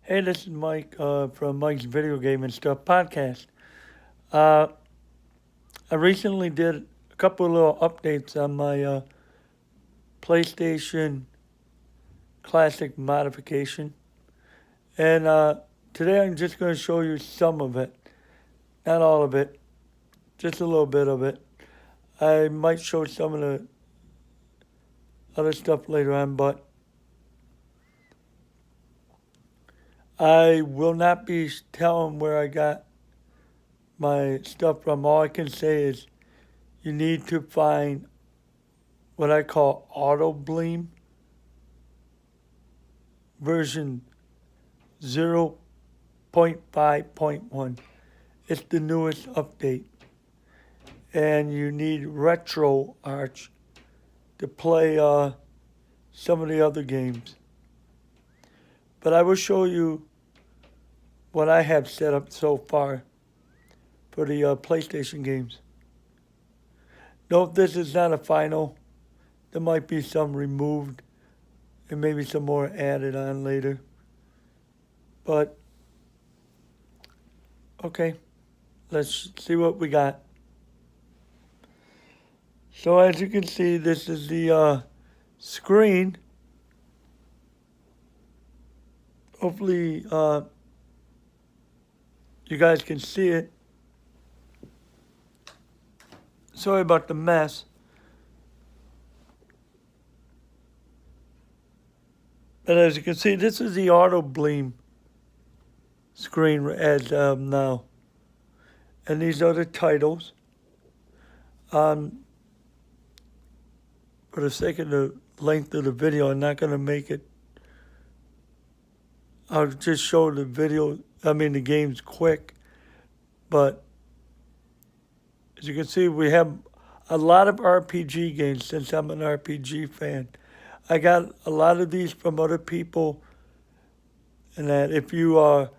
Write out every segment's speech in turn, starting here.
Hey, this is Mike from Mike's Video Game and Stuff podcast. Uh, I recently did a couple of little updates on my PlayStation Classic modification, and today I'm just going to show you some of it, not all of it, just a little bit of it. I might show some of the other stuff later on, but I will not be telling where I got my stuff from. All I can say is you need to find what I call Auto Bleem version 0.5.1. It's the newest update. And you need Retro Arch to play some of the other games. But I will show you what I have set up so far for the PlayStation games. Note this is not a final. There might be some removed and maybe some more added on later. But, okay, let's see what we got. So as you can see, this is the screen. Hopefully you guys can see it. Sorry about the mess. But as you can see, this is the Auto Bleem screen as now. And these are the titles. For the sake of the length of the video, I'm not going to make it. I'll just show the the games quick. But as you can see, we have a lot of RPG games since I'm an RPG fan. I got a lot of these from other people. And that if you are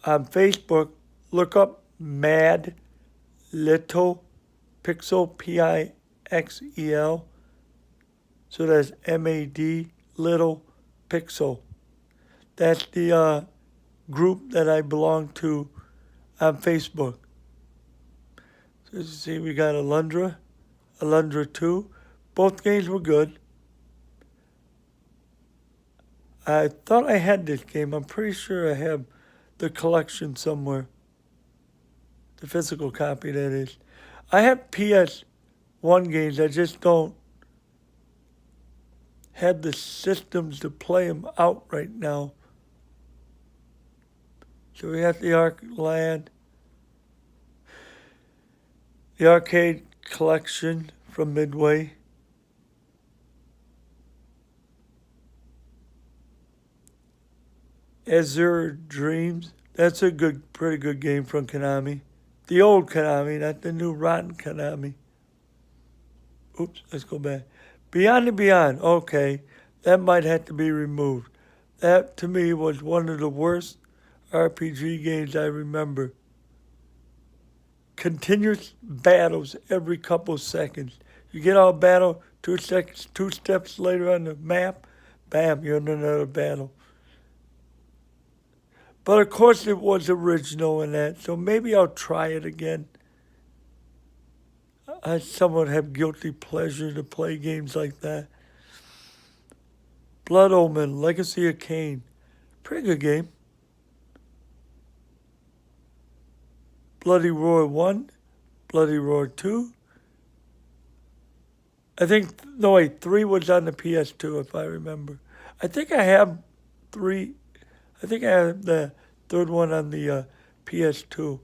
on Facebook, look up Mad Little Pixel, Pixel. So that's MAD Little Pixel. That's the group that I belong to on Facebook. So as you see, we got Alundra 2. Both games were good. I thought I had this game. I'm pretty sure I have the collection somewhere. The physical copy, that is. I have PS1 games. I just don't have the systems to play them out right now. So we have the the arcade collection from Midway. Azure Dreams. That's a pretty good game from Konami. The old Konami, not the new rotten Konami. Oops, let's go back. Beyond and Beyond. Okay, that might have to be removed. That, to me, was one of the worst RPG games I remember. Continuous battles every couple seconds. You get out of battle, 2 seconds, 2 steps later on the map, bam, you're in another battle. But of course it was original in that, so maybe I'll try it again. I somewhat have guilty pleasure to play games like that. Blood Omen, Legacy of Kain. Pretty good game. Bloody Roar 1, Bloody Roar 2. I think, no wait, 3 was on the PS2 if I remember. I think I have 3. I think I have the third one on the PS2.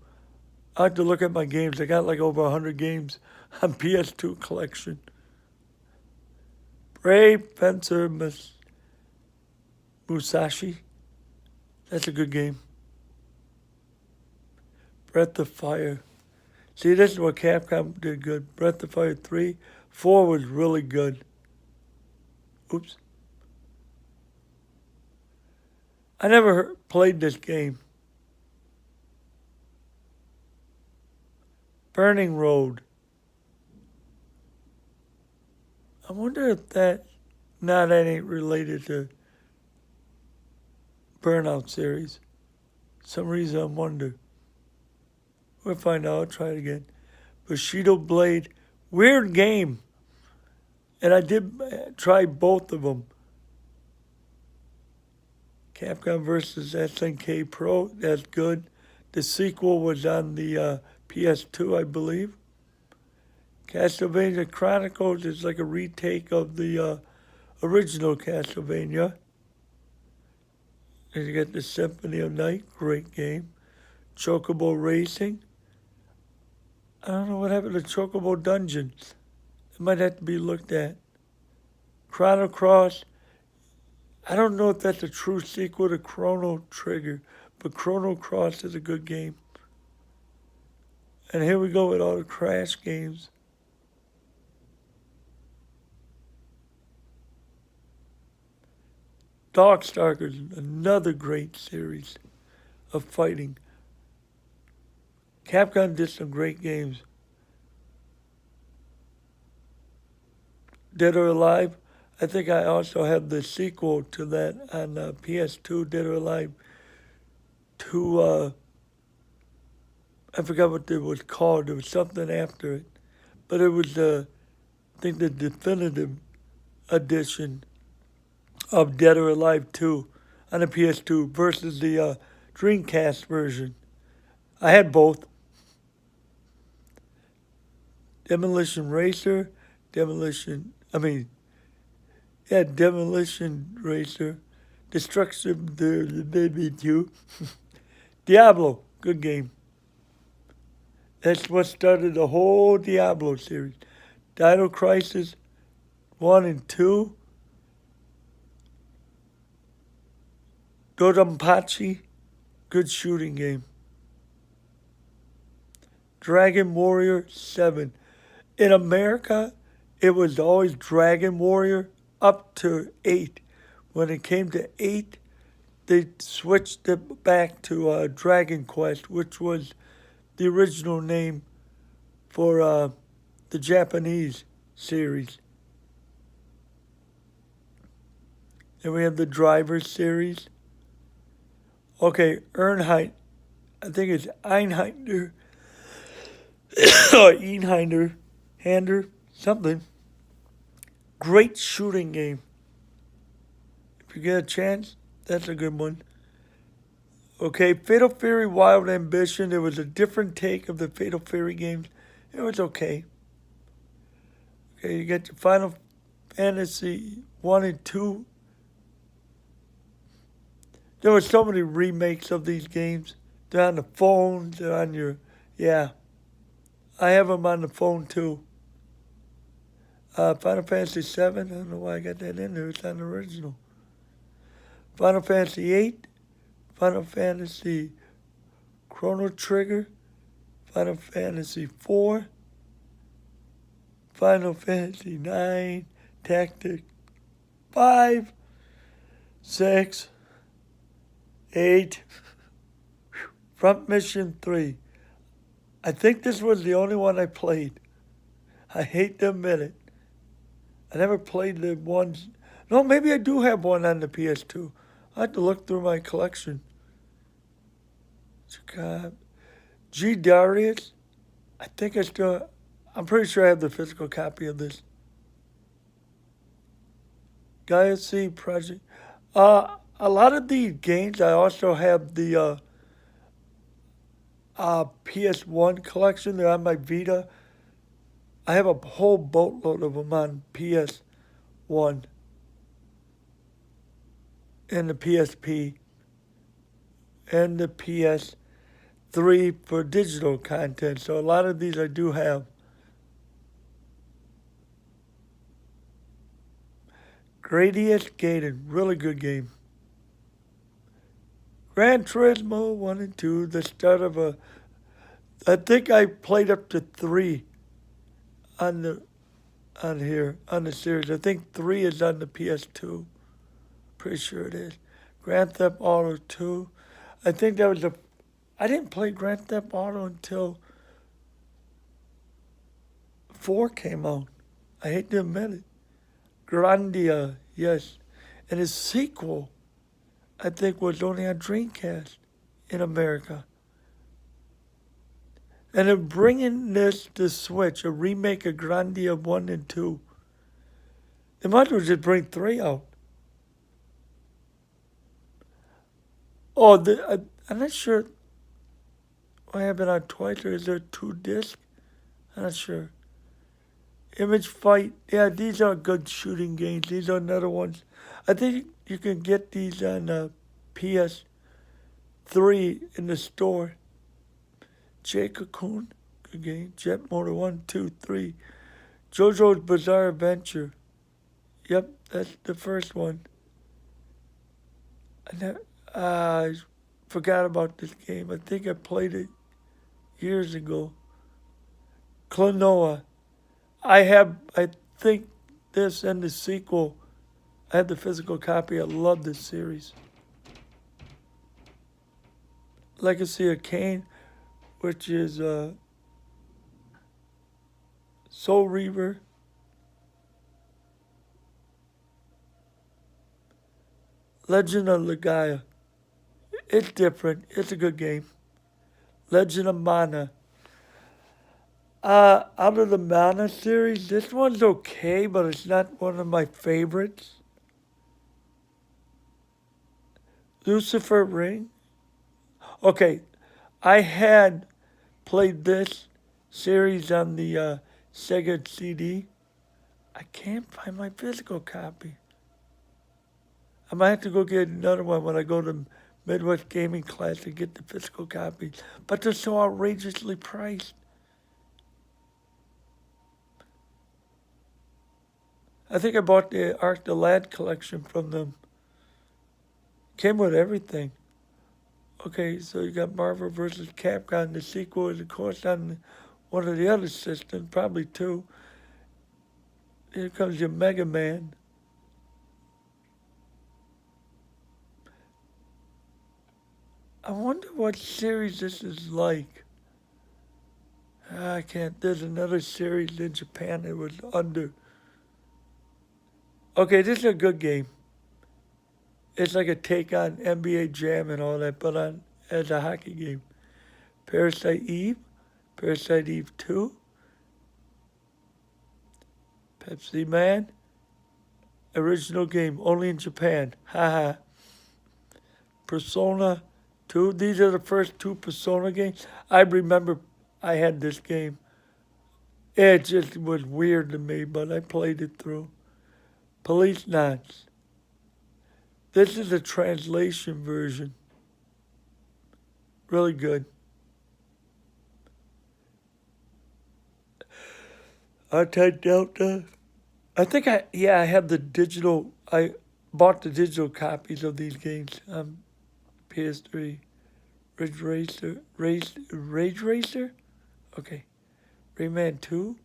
I have to look at my games. I got like over 100 games on PS2 collection. Brave Fencer Musashi. That's a good game. Breath of Fire. See, this is what Capcom did good. Breath of Fire 3. 4 was really good. Oops. I never played this game. Burning Road. I wonder if that... No, that ain't related to Burnout series. Some reason I wonder. We'll find out. I'll try it again. Bushido Blade. Weird game. And I did try both of them. Capcom versus SNK Pro. That's good. The sequel was on the PS2, I believe. Castlevania Chronicles is like a retake of the original Castlevania. And you got the Symphony of Night. Great game. Chocobo Racing. I don't know what happened to Chocobo Dungeon. It might have to be looked at. Chrono Cross. I don't know if that's a true sequel to Chrono Trigger, but Chrono Cross is a good game. And here we go with all the Crash games. Darkstalkers, another great series of fighting. Capcom did some great games. Dead or Alive. I think I also have the sequel to that on PS2, Dead or Alive 2. I forgot what it was called. There was something after it. But it was, I think, the definitive edition of Dead or Alive 2 on the PS2 versus the Dreamcast version. I had both. Demolition Racer, Demolition Racer, Destruction the Baby 2, Diablo, good game. That's what started the whole Diablo series. Dino Crisis 1 and 2, Dodonpachi, good shooting game. Dragon Warrior 7. In America, it was always Dragon Warrior up to 8. When it came to 8, they switched it back to Dragon Quest, which was the original name for the Japanese series. And we have the Driver series. Okay, Earnhardt, I think it's Einhinder, or Einhinder, Hander, something. Great shooting game. If you get a chance, that's a good one. Okay, Fatal Fury Wild Ambition. It was a different take of the Fatal Fury games. It was okay. Okay, you got your Final Fantasy 1 and 2. There were so many remakes of these games. They're on the phones, they're on your, yeah. I have them on the phone too. Final Fantasy 7, I don't know why I got that in there. It's on the original. Final Fantasy 8, Final Fantasy Chrono Trigger, Final Fantasy 4, Final Fantasy 9, Tactic 5, 6, 8, Front Mission 3. I think this was the only one I played. I hate to admit it. I never played the ones. No, maybe I do have one on the PS2. I have to look through my collection. G. Darius. I think I'm pretty sure I have the physical copy of this. Gaia C Project. A lot of these games, I also have the PS1 collection. They're on my Vita. I have a whole boatload of them on PS1 and the PSP and the PS3 for digital content. So a lot of these I do have. Gradius Gaiden, really good game. Gran Turismo 1 and 2, the start of I think I played up to 3 on the series. I think 3 is on the PS2. Pretty sure it is. Grand Theft Auto 2. I think that was I didn't play Grand Theft Auto until 4 came out. I hate to admit it. Grandia, yes. And his sequel, I think was only on Dreamcast in America. And they're bringing this to Switch, a remake of Grandia 1 and 2. They might as well just bring 3 out. Oh, I'm not sure I have it on twice, or is there 2 discs? I'm not sure. Image Fight, yeah, these are good shooting games. These are another ones. I think you can get these on PS3 in the store. Jake-a-Coon, good game. Jet Motor 1, 2, 3. JoJo's Bizarre Adventure. Yep, that's the first one. I forgot about this game. I think I played it years ago. Klonoa. I think this and the sequel. I had the physical copy. I love this series. Legacy of Kain, which is Soul Reaver. Legend of Legaia. It's different. It's a good game. Legend of Mana. Out of the Mana series, this one's okay, but it's not one of my favorites. Lucifer Ring. Okay, I had played this series on the Sega CD. I can't find my physical copy. I might have to go get another one when I go to Midwest Gaming Class to get the physical copy. But they're so outrageously priced. I think I bought the Arc the Lad collection from them. Came with everything. Okay, so you got Marvel vs. Capcom. The sequel is, of course, on one of the other systems, probably 2. Here comes your Mega Man. I wonder what series this is like. I can't. There's another series in Japan that was under. Okay, this is a good game. It's like a take on NBA Jam and all that, but on as a hockey game. Parasite Eve, Parasite Eve 2, Pepsi Man, original game, only in Japan. Haha. Persona 2, these are the first 2 Persona games. I remember I had this game. It just was weird to me, but I played it through. Police Knots. This is a translation version. Really good. Anti-Delta. I have the digital. I bought the digital copies of these games on PS3. Rage Racer? Okay. Rayman 2.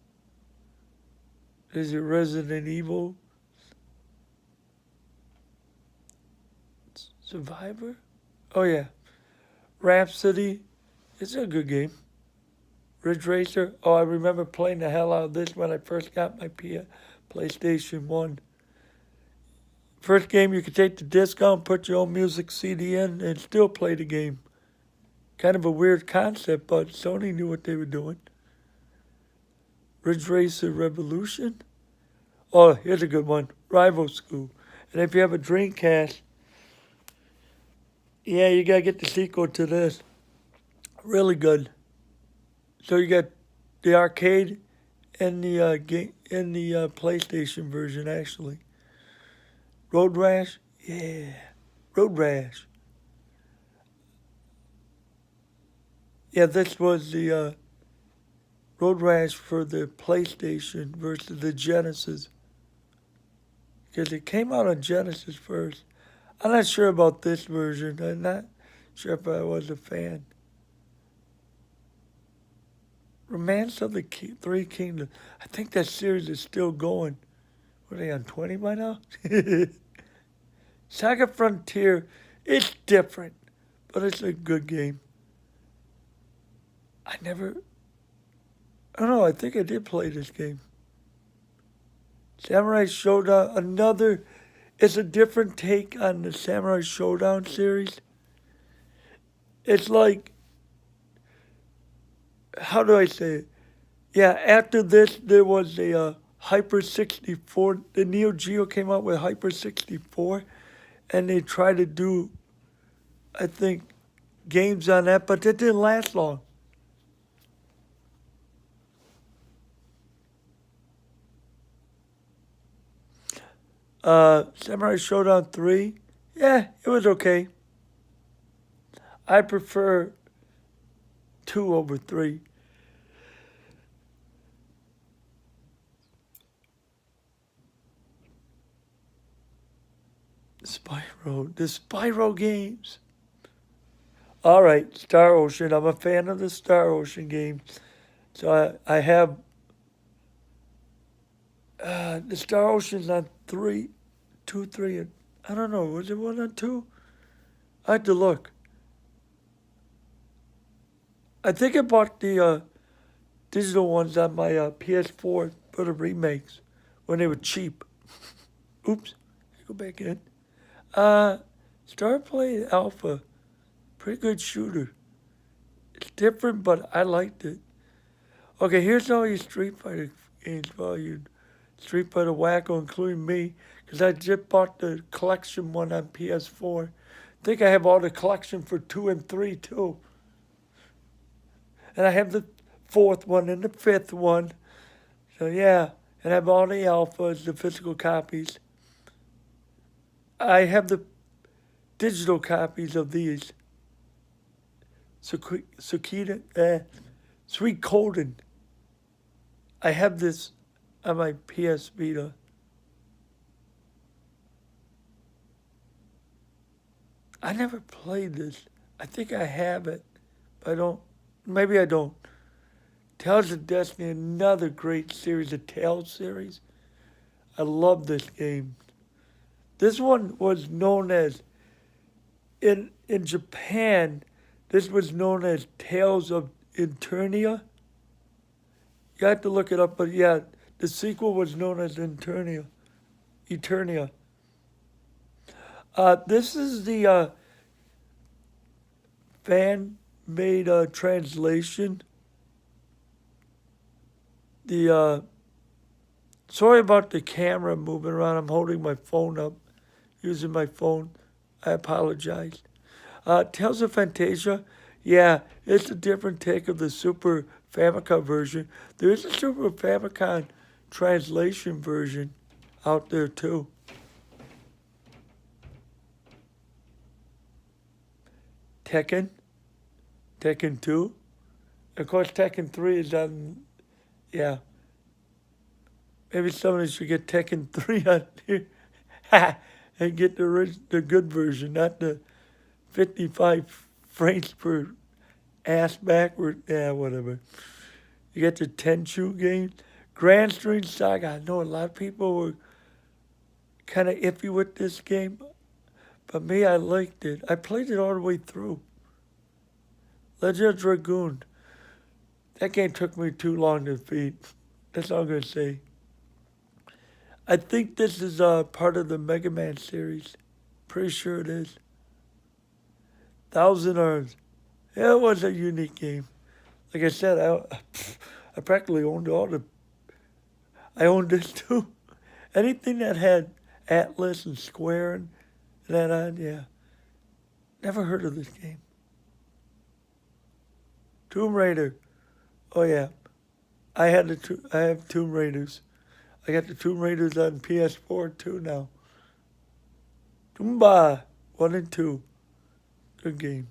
There's a Resident Evil. Survivor? Oh, yeah. Rhapsody. It's a good game. Ridge Racer. Oh, I remember playing the hell out of this when I first got my PlayStation 1. First game, you could take the disc out, put your own music CD in, and still play the game. Kind of a weird concept, but Sony knew what they were doing. Ridge Racer Revolution. Oh, here's a good one. Rival School. And if you have a Dreamcast, yeah, you gotta get the sequel to this. Really good. So you got the arcade and the game and the PlayStation version actually. Road Rash, yeah, Road Rash. Yeah, this was the Road Rash for the PlayStation versus the Genesis because it came out on Genesis first. I'm not sure about this version. I'm not sure if I was a fan. Romance of the Three Kingdoms. I think that series is still going. What are they on 20 by now? Saga Frontier, it's different, but it's a good game. I don't know, I think I did play this game. Samurai Showdown, another It's a different take on the Samurai Showdown series. It's like, how do I say it? Yeah, after this, there was a Hyper 64. The Neo Geo came out with Hyper 64, and they tried to do, I think, games on that, but it didn't last long. Samurai Showdown 3, yeah, it was okay. I prefer 2 over 3. Spyro, the Spyro games. All right, Star Ocean. I'm a fan of the Star Ocean game. So I have the Star Ocean's on 3, 2, 3, and I don't know. Was it 1 on 2? I had to look. I think I bought the digital ones on my PS4 for the remakes when they were cheap. Oops, go back in. Uh, Start playing Alpha. Pretty good shooter. It's different, but I liked it. Okay, here's all your Street Fighter games for all you Street Fighter wacko, including me, because I just bought the collection one on PS4. I think I have all the collection for 2 and 3 too. And I have the fourth one and the fifth one. So yeah, and I have all the alphas, the physical copies. I have the digital copies of these. Sukita, Sweet Colden. I have this on my PS Vita. I never played this. I think I have it, but I don't. Maybe I don't. Tales of Destiny, another great series, the Tales series. I love this game. This one was known as in Japan. This was known as Tales of Eternia. You have to look it up, but yeah, the sequel was known as Eternia. Eternia. This is the fan-made translation. The sorry about the camera moving around. I'm holding my phone up, using my phone. I apologize. Tales of Fantasia. Yeah, it's a different take of the Super Famicom version. There is a Super Famicom translation version out there too. Tekken, Tekken 2. Of course, Tekken 3 is on, yeah. Maybe somebody should get Tekken 3 on here and get the good version, not the 55 frames per ass backward. Yeah, whatever. You get the Tenchu game. Grand String Saga. I know a lot of people were kind of iffy with this game, but me, I liked it. I played it all the way through. Legend of Dragoon. That game took me too long to beat. That's all I'm going to say. I think this is part of the Mega Man series. Pretty sure it is. Thousand Arms. Yeah, it was a unique game. Like I said, I practically owned all the. I owned this too. Anything that had Atlas and Square and that on, yeah. Never heard of this game. Tomb Raider. Oh yeah, I have Tomb Raiders. I got the Tomb Raiders on PS4 too now. Toomba 1 and 2. Good game.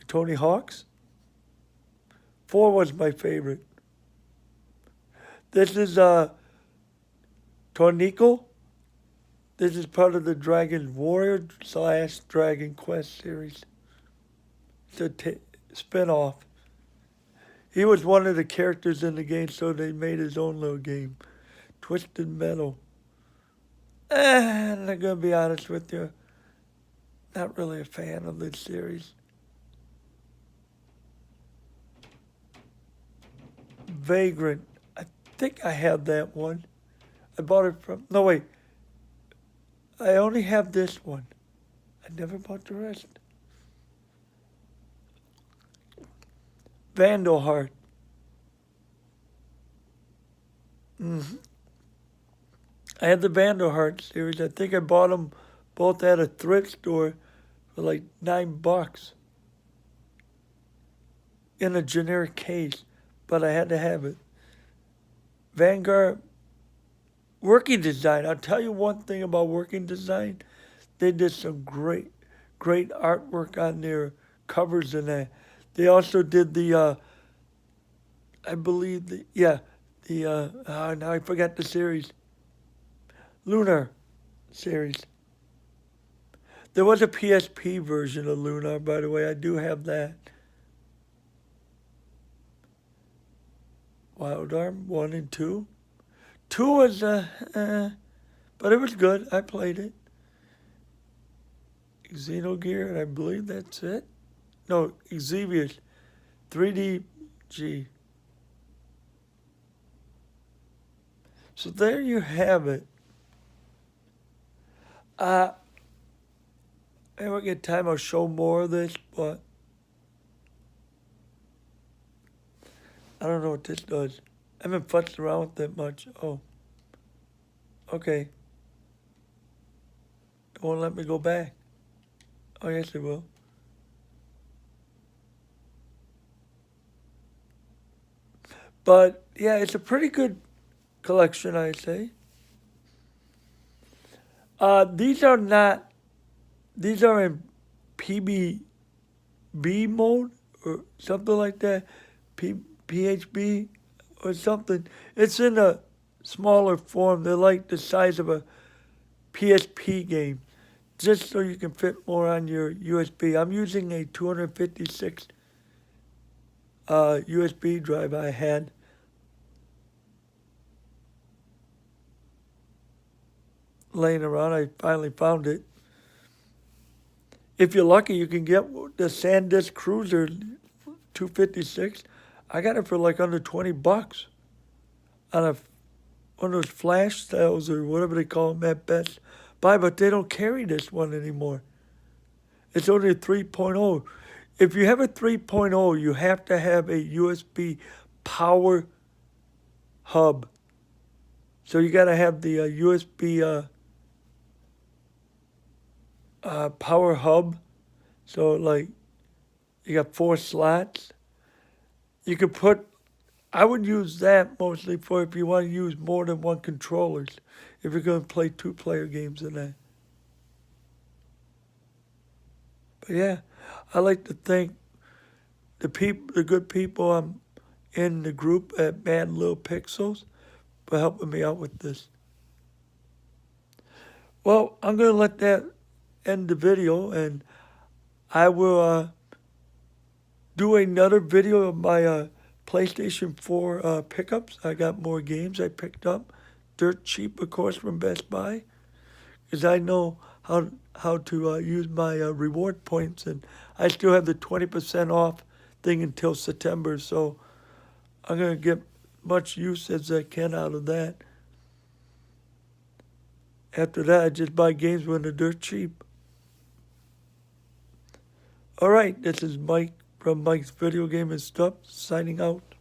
Tony Hawk's. 4 was my favorite. This is Tornico. This is part of the Dragon Warrior / Dragon Quest series. It's a spin-off. He was one of the characters in the game, so they made his own little game. Twisted Metal. I'm not going to be honest with you. Not really a fan of this series. Vagrant. I think I have that one. I bought it from. No, wait. I only have this one. I never bought the rest. Vandal Heart. Hmm. I had the Vandal Heart series. I think I bought them both at a thrift store for like $9 in a generic case, but I had to have it. Vanguard working design. I'll tell you one thing about working design. They did some great artwork on their covers and that. They also did I believe now I forgot the series, Lunar series. There was a PSP version of Lunar, by the way. I do have that. Wild Arm 1 and 2. 2 was, but it was good. I played it. Xenogear, and I believe that's it. No, Xevious 3DG. So there you have it. I won't get time. I'll show more of this, but I don't know what this does. I haven't futzed around with it much. Oh, okay. It won't let me go back. Oh, yes, it will. But yeah, it's a pretty good collection, I'd say. These are not. These are in PBB mode or something like that. P, PHB or something. It's in a smaller form. They're like the size of a PSP game, just so you can fit more on your USB. I'm using a 256 USB drive I had. Laying around. I finally found it. If you're lucky, you can get the SanDisk Cruiser 256. I got it for like under $20 on one of those flash sales or whatever they call them at Best Buy, but they don't carry this one anymore. It's only a 3.0. If you have a 3.0, you have to have a USB power hub. So you got to have the USB power hub. So like you got 4 slots. You could put. I would use that mostly for if you want to use more than one controllers. If you're going to play 2-player games in that. But yeah, I like to thank the good people I'm in the group at Mad Little Pixels for helping me out with this. Well, I'm going to let that end the video, and I will do another video of my PlayStation 4 pickups. I got more games I picked up, dirt cheap, of course, from Best Buy, because I know how to use my reward points, and I still have the 20% off thing until September, so I'm going to get much use as I can out of that. After that, I just buy games when they're dirt cheap. All right, this is Mike from Mike's Video Game and Stuff, signing out.